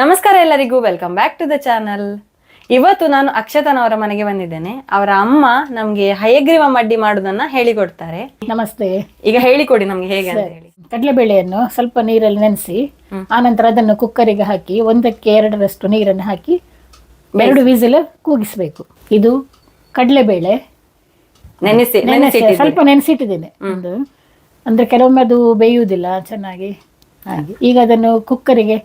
ನಮಸ್ಕಾರ ಎಲ್ಲರಿಗೂ, welcome back to the channel. ಇವತ್ತು ನಾನು ಅಕ್ಷತನವರ ಮನೆಗೆ ಬಂದಿದ್ದೇನೆ. ಅವರ ಅಮ್ಮ ನಮ್ಗೆ ಹಯಗ್ರೀವ ಮಡ್ಡಿ ಮಾಡುವುದನ್ನ ಹೇಳಿಕೊಡ್ತಾರೆ. ನಮಸ್ತೆ. ಈಗ ಹೇಳಿಕೊಡಿ ನಮ್ಗೆ ಹೇಗೆ ಅಂತ ಹೇಳಿ. ಕಡಲೆಬೇಳೆಯನ್ನು ಸ್ವಲ್ಪ ನೀರಲ್ಲಿ ನೆನೆಸಿ ಆನಂತರ ಅದನ್ನು ಕುಕ್ಕರಿಗೆ ಹಾಕಿ 1/2 ನೀರನ್ನು ಹಾಕಿ 2 ವಿಸಿಲ್ ಕೂಗಿಸ್ಬೇಕು. ಇದು ಕಡಲೆಬೇಳೆ ನೆನೆಸಿ ಸ್ವಲ್ಪ ನೆನೆಸಿಟ್ಟಿದ್ದೇನೆ. ಅಂದ್ರೆ ಕೆಲವೊಮ್ಮೆ ಅದು ಬೇಯುವುದಿಲ್ಲ ಚೆನ್ನಾಗಿ, ಹಾಗೆ ಈಗ ಅದನ್ನು ಕುಕ್ಕರಿಗೆ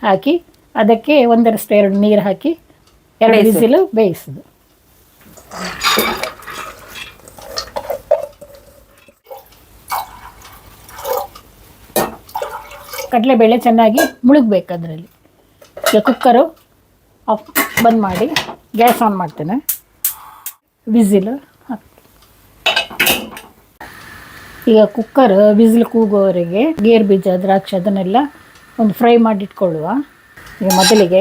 ಹಾಕಿ ಅದಕ್ಕೆ 1/2 ನೀರು ಹಾಕಿ 2 ವಿಸಿಲ್ ಬೇಯಿಸುದು. ಕಡಲೆಬೇಳೆ ಚೆನ್ನಾಗಿ ಮುಳುಗಬೇಕು ಅದರಲ್ಲಿ. ಈಗ ಕುಕ್ಕರು ಆಫ್ ಬಂದ್ ಮಾಡಿ ಗ್ಯಾಸ್ ಆನ್ ಮಾಡ್ತೇನೆ. ವಿಸಿಲ್ ಹಾಕಿ ಈಗ ಕುಕ್ಕರ್ ವಿಸಿಲ್ ಕೂಗುವವರೆಗೆ ಗೇರು ಬೀಜ ದ್ರಾಕ್ಷಿ ಅದನ್ನೆಲ್ಲ ಒಂದು ಫ್ರೈ ಮಾಡಿಟ್ಕೊಳ್ಳುವ. ಈಗ ಮೊದಲಿಗೆ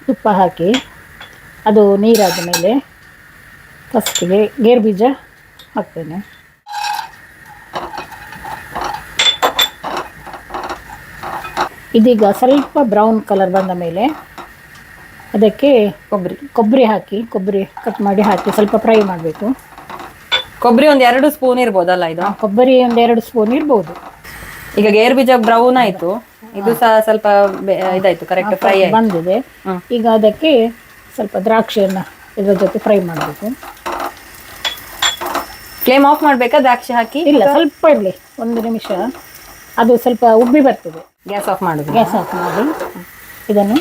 ತುಪ್ಪ ಹಾಕಿ ಅದು ನೀರಾದ ಮೇಲೆ ಫಸ್ಟಿಗೆ ಗೇರು ಬೀಜ ಹಾಕ್ತೇನೆ. ಇದೀಗ ಸ್ವಲ್ಪ ಬ್ರೌನ್ ಕಲರ್ ಬಂದ ಮೇಲೆ ಅದಕ್ಕೆ ಕೊಬ್ಬರಿ ಹಾಕಿ ಕೊಬ್ಬರಿ ಕಟ್ ಮಾಡಿ ಹಾಕಿ ಸ್ವಲ್ಪ ಫ್ರೈ ಮಾಡಬೇಕು. ಕೊಬ್ಬರಿ 1-2 ಸ್ಪೂನ್ ಇರ್ಬೋದಲ್ಲ ಇದು? ಕೊಬ್ಬರಿ 1-2 ಸ್ಪೂನ್ ಇರ್ಬೋದು. ಈಗ ಗೇರು ಬೀಜ ಬ್ರೌನ್ ಆಯ್ತು, ಇದು ಸಹ ಸ್ವಲ್ಪ ಇದಾಯ್ತು, ಕರೆಕ್ಟ್ ಫ್ರೈ ಬಂದಿದೆ. ಈಗ ಅದಕ್ಕೆ ಸ್ವಲ್ಪ ದ್ರಾಕ್ಷಿಯನ್ನು ಇದರ ಜೊತೆ ಫ್ರೈ ಮಾಡಬೇಕು. ಫ್ಲೇಮ್ ಆಫ್ ಮಾಡ್ಬೇಕಾ ದ್ರಾಕ್ಷಿ ಹಾಕಿ? ಇಲ್ಲ, ಸ್ವಲ್ಪ ಇರಲಿ, 1 ನಿಮಿಷ. ಅದು ಸ್ವಲ್ಪ ಉಬ್ಬಿ ಬರ್ತದೆ. ಗ್ಯಾಸ್ ಆಫ್ ಮಾಡುದು. ಗ್ಯಾಸ್ ಆಫ್ ಮಾಡಿ ಇದನ್ನು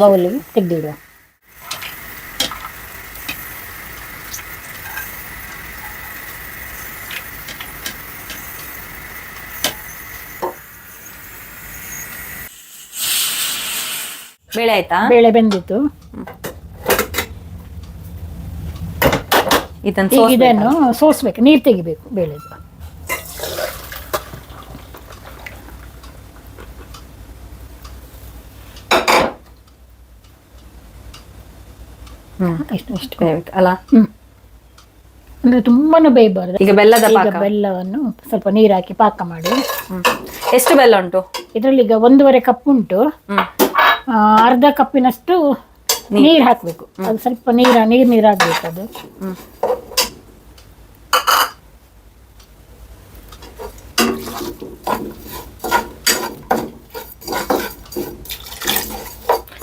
ಬೌಲಿಗೆ ತೆಗೆದಿಡುವ. ಬೇಳೆ ಆಯ್ತಾ? ಬೇಳೆ ಬೆಂದಿತ್ತು. ಇದನ್ನು ಸೋಸ್ಬೇಕು, ನೀರು ತೆಗಿಬೇಕು ಬೇಳೆದು. ಇಷ್ಟು ಅಲ್ಲ, ಅಂದ್ರೆ ತುಂಬಾನು ಬೇಯಬಾರ್ದು. ಈಗ ಬೆಲ್ಲವನ್ನು ಸ್ವಲ್ಪ ನೀರು ಹಾಕಿ ಪಾಕ ಮಾಡಿ. ಎಷ್ಟು ಬೆಲ್ಲ ಉಂಟು ಇದರಲ್ಲಿ? ಈಗ 1.5 ಕಪ್ ಉಂಟು. ಅರ್ಧ ಕಪ್ಪಿನಷ್ಟು ನೀರು ಹಾಕಬೇಕು. ಅದು ಸ್ವಲ್ಪ ನೀರಾಗಬೇಕು ಅದು.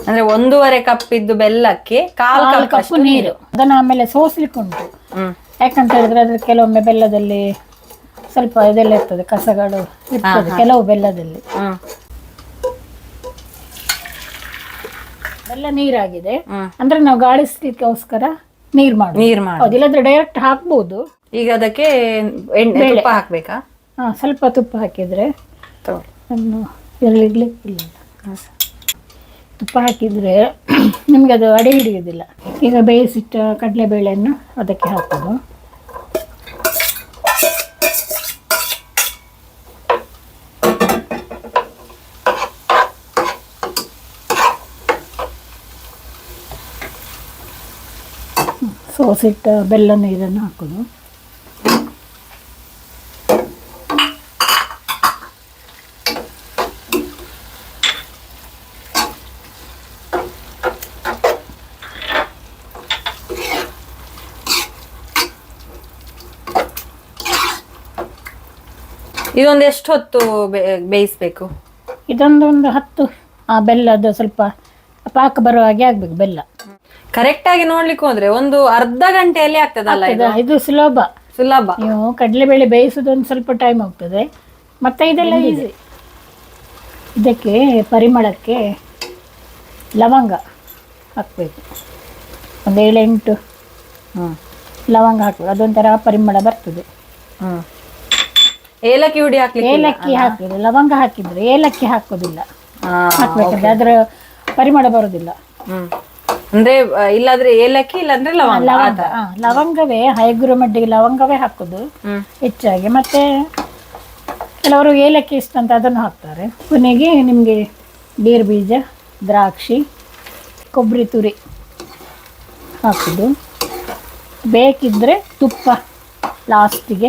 ಅಂದ್ರೆ 1.5 ಕಪ್ ಇದ್ದು ಬೆಲ್ಲಕ್ಕೆ 1/4 ಕಪ್ ನೀರು. ಅದನ್ನ ಆಮೇಲೆ ಸೋಸ್ಲಿಕ್ಕೆ ಉಂಟು. ಯಾಕಂತ ಹೇಳಿದ್ರೆ ಅದ್ರ ಕೆಲವೊಮ್ಮೆ ಬೆಲ್ಲದಲ್ಲಿ ಸ್ವಲ್ಪ ಇದೆಲ್ಲ ಇರ್ತದೆ, ಕಸಗಳು ಇರ್ತದೆ ಕೆಲವು ಬೆಲ್ಲದಲ್ಲಿ. ಬೆಲ್ಲ ನೀರಾಗಿದೆ ಅಂದ್ರೆ ನಾವು ಗಾಳಿಸ್ಲಿಕ್ಕೋಸ್ಕರ ನೀರು ಮಾಡಿ ಇಲ್ಲದ್ರೆ ಡೈರೆಕ್ಟ್ ಹಾಕ್ಬೋದು. ಈಗ ಅದಕ್ಕೆ ತುಪ್ಪ ಹಾಕ್ಬೇಕಾ? ಸ್ವಲ್ಪ ತುಪ್ಪ ಹಾಕಿದ್ರೆ ಇಲ್ಲ, ತುಪ್ಪ ಹಾಕಿದ್ರೆ ನಿಮ್ಗೆ ಅದು ಅಡಿ ಹಿಡಿಯುವುದಿಲ್ಲ. ಈಗ ಬೇಯಿಸಿಟ್ಟ ಕಡಲೆಬೇಳೆಯನ್ನು ಅದಕ್ಕೆ ಹಾಕೋದು. ಸೋಸಿಟ್ಟ ಬೆಲ್ಲ ನೀರನ್ನು ಹಾಕೋದು. ಇದೊಂದು ಎಷ್ಟು ಹೊತ್ತು ಬೇಯಿಸ್ಬೇಕು? ಇದೊಂದು 10 ಬೆಲ್ಲದ ಸ್ವಲ್ಪ ಪಾಕ ಬರುವ ಹಾಗೆ ಆಗ್ಬೇಕು. ಬೆಲ್ಲ ಕರೆಕ್ಟ್ ಆಗಿ ನೋಡ್ಲಿಕ್ಕೆ ಹೋದ್ರೆ ಒಂದು ಅರ್ಧ ಗಂಟೆಯಲ್ಲಿ ಆಗ್ತದಲ್ಲ ಇದು? ಸುಲಭ. ನೀವು ಕಡಲೆಬೇಳೆ ಬೇಯಿಸೋದೊಂದು ಸ್ವಲ್ಪ ಟೈಮ್ ಹೋಗ್ತದೆ, ಮತ್ತೆ ಇದೆಲ್ಲ ಈಸಿ. ಇದಕ್ಕೆ ಪರಿಮಳಕ್ಕೆ ಲವಂಗ ಹಾಕಬೇಕು. 7-8 ಲವಂಗ ಹಾಕಬೇಕು, ಅದೊಂಥರ ಪರಿಮಳ ಬರ್ತದೆ. ಏಲಕ್ಕಿ ಹುಡಿ ಏಲಕ್ಕಿ ಹಾಕಿದ್ರೆ, ಲವಂಗ ಹಾಕಿದ್ರೆ ಏಲಕ್ಕಿ ಹಾಕೋದಿಲ್ಲ, ಹಾಕ್ಬೇಕಂದ್ರೆ ಅದರ ಪರಿಮಳ ಬರೋದಿಲ್ಲ. ಅಂದ್ರೆ ಇಲ್ಲಾದ್ರೆ ಏಲಕ್ಕಿ, ಇಲ್ಲಾಂದ್ರೆ ಲವಂಗವೇ ಹಯಗ್ರೀವ ಮಡ್ಡಿಗೆ ಲವಂಗವೇ ಹಾಕೋದು ಹೆಚ್ಚಾಗಿ. ಮತ್ತೆ ಕೆಲವರು ಏಲಕ್ಕಿ ಇಷ್ಟ ಅಂತ ಅದನ್ನು ಹಾಕ್ತಾರೆ. ಕೊನೆಗೆ ನಿಮಗೆ ಗೇರು ಬೀಜ, ದ್ರಾಕ್ಷಿ, ಕೊಬ್ಬರಿ ತುರಿ ಹಾಕೋದು. ಬೇಕಿದ್ರೆ ತುಪ್ಪ ಲಾಸ್ಟಿಗೆ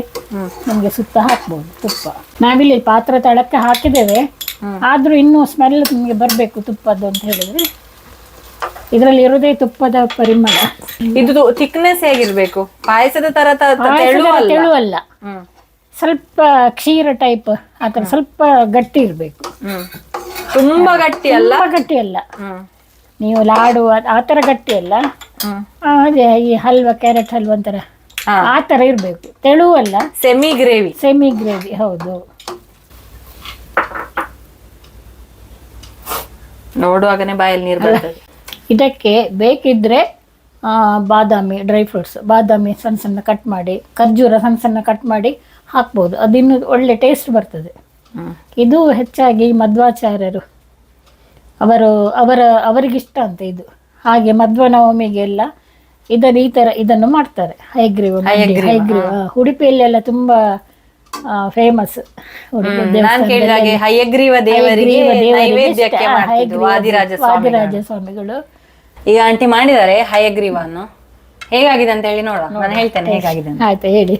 ನಮಗೆ ಸುತ್ತ ಹಾಕ್ಬೋದು ತುಪ್ಪ. ನಾವಿಲ್ಲಿ ಪಾತ್ರ ತಳಕ್ಕೆ ಹಾಕಿದ್ದೇವೆ, ಆದ್ರೂ ಇನ್ನೂ ಸ್ಮೆಲ್ ನಿಮಗೆ ಬರಬೇಕು ತುಪ್ಪದ್ದು ಅಂತ ಹೇಳಿದ್ರೆ ಇದರಲ್ಲಿ ಇರೋದೇ ತುಪ್ಪದ ಪರಿಮಳ. ಇದು ಥಿಕ್ನೆಸ್ ಹೇಗಿರ್ಬೇಕು? ಪಾಯಸದ ತರ ತೆಳುವಲ್ಲ, ಸ್ವಲ್ಪ ಕ್ಷೀರ ಟೈಪ್ ಆತರ, ಸ್ವಲ್ಪ ಗಟ್ಟಿ ಇರಬೇಕು. ತುಂಬಾ ಗಟ್ಟಿ ಅಲ್ಲ, ಗಟ್ಟಿ ಅಲ್ಲ. ನೀವು ಲಾಡು ಆತರ ಗಟ್ಟಿ ಅಲ್ಲ, ಅದೇ ಈ ಹಲ್ವಾ, ಕ್ಯಾರೆಟ್ ಹಲ್ವಾ ಅಂತಾರ ಆ ತರ ಇರ್ಬೇಕು. ತೆಳುವಲ್ಲ, ಸೆಮಿ ಗ್ರೇವಿ. ಸೆಮಿ ಗ್ರೇವಿ, ಹೌದು. ನೋಡುವಾಗನೇ ಬಾಯಲ್ಲಿ ನೀರು ಬರ್ತದೆ. ಇದಕ್ಕೆ ಬೇಕಿದ್ರೆ ಬಾದಾಮಿ, ಡ್ರೈ ಫ್ರೂಟ್ಸ್, ಬಾದಾಮಿ ಸಣ್ಣ ಸಣ್ಣ ಕಟ್ ಮಾಡಿ, ಖರ್ಜೂರ ಸಣ್ಣ ಸಣ್ಣ ಕಟ್ ಮಾಡಿ ಹಾಕ್ಬೋದು. ಅದಿನ್ನು ಒಳ್ಳೆ ಟೇಸ್ಟ್ ಬರ್ತದೆ. ಇದು ಹೆಚ್ಚಾಗಿ ಮಧ್ವಾಚಾರ್ಯರು ಅವರಿಗಿಷ್ಟ ಅಂತ ಇದು. ಹಾಗೆ ಮಧ್ವನವಮಿಗೆಲ್ಲ ಈ ತರ ಇದನ್ನು ಮಾಡ್ತಾರೆ. ಹಯಗ್ರೀವ ಉಡುಪಿಯಲ್ಲೆಲ್ಲ ತುಂಬಾ ಫೇಮಸ್. ಹಯಗ್ರೀವ ದೇವರಿಗೆ ನೈವೇದ್ಯಕ್ಕೆ ವಾದಿರಾಜ ಸ್ವಾಮಿಗಳು. ಈಗ ಆಂಟಿ ಮಾಡಿದ್ದಾರೆ ಹಯಗ್ರೀವನ್ನು. ಹೇಗಾಗಿದೆ ಅಂತ ಹೇಳಿ ನೋಡುವ, ನಾನು ಹೇಳ್ತೇನೆ ಹೇಗಾಗಿದೆ. ಆಯ್ತಾ, ಹೇಳಿ.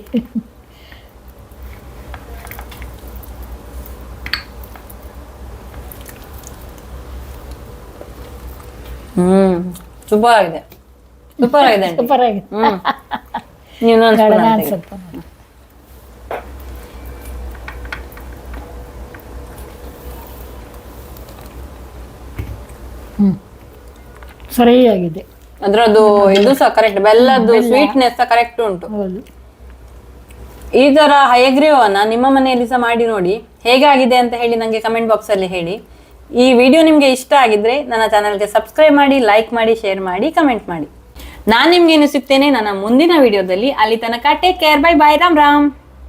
ಸೂಪರ್ ಆಗಿದೆ, ಸೂಪರ್ ಆಗಿದೆ, ಸೂಪರ್ ಆಗಿದೆ. ನೀವು ಸ್ವಲ್ಪ ಸರಿಯಾಗಿದೆ. ಅದ್ರದ್ದು ಇದು ಸಹ ಕರೆಕ್ಟ್, ಬೆಲ್ಲದ್ದು ಸ್ವೀಟ್ನೆಸ್ ಸಹ ಕರೆಕ್ಟ್ ಉಂಟು. ಈ ತರ ಹಯಗ್ರೀವವನ್ನ ನಿಮ್ಮ ಮನೆಯಲ್ಲಿ ಸಹ ಮಾಡಿ ನೋಡಿ, ಹೇಗಾಗಿದೆ ಅಂತ ಹೇಳಿ ನಂಗೆ ಕಮೆಂಟ್ ಬಾಕ್ಸ್ ಅಲ್ಲಿ ಹೇಳಿ. ಈ ವಿಡಿಯೋ ನಿಮ್ಗೆ ಇಷ್ಟ ಆಗಿದ್ರೆ ನನ್ನ ಚಾನಲ್ಗೆ ಸಬ್ಸ್ಕ್ರೈಬ್ ಮಾಡಿ, ಲೈಕ್ ಮಾಡಿ, ಶೇರ್ ಮಾಡಿ, ಕಮೆಂಟ್ ಮಾಡಿ. ನಾನು ನಿಮ್ಗೆ ಏನು ಸಿಗ್ತೇನೆ ನನ್ನ ಮುಂದಿನ ವಿಡಿಯೋದಲ್ಲಿ. ಅಲ್ಲಿ ತನಕ take care, bye bye, Ram Ram.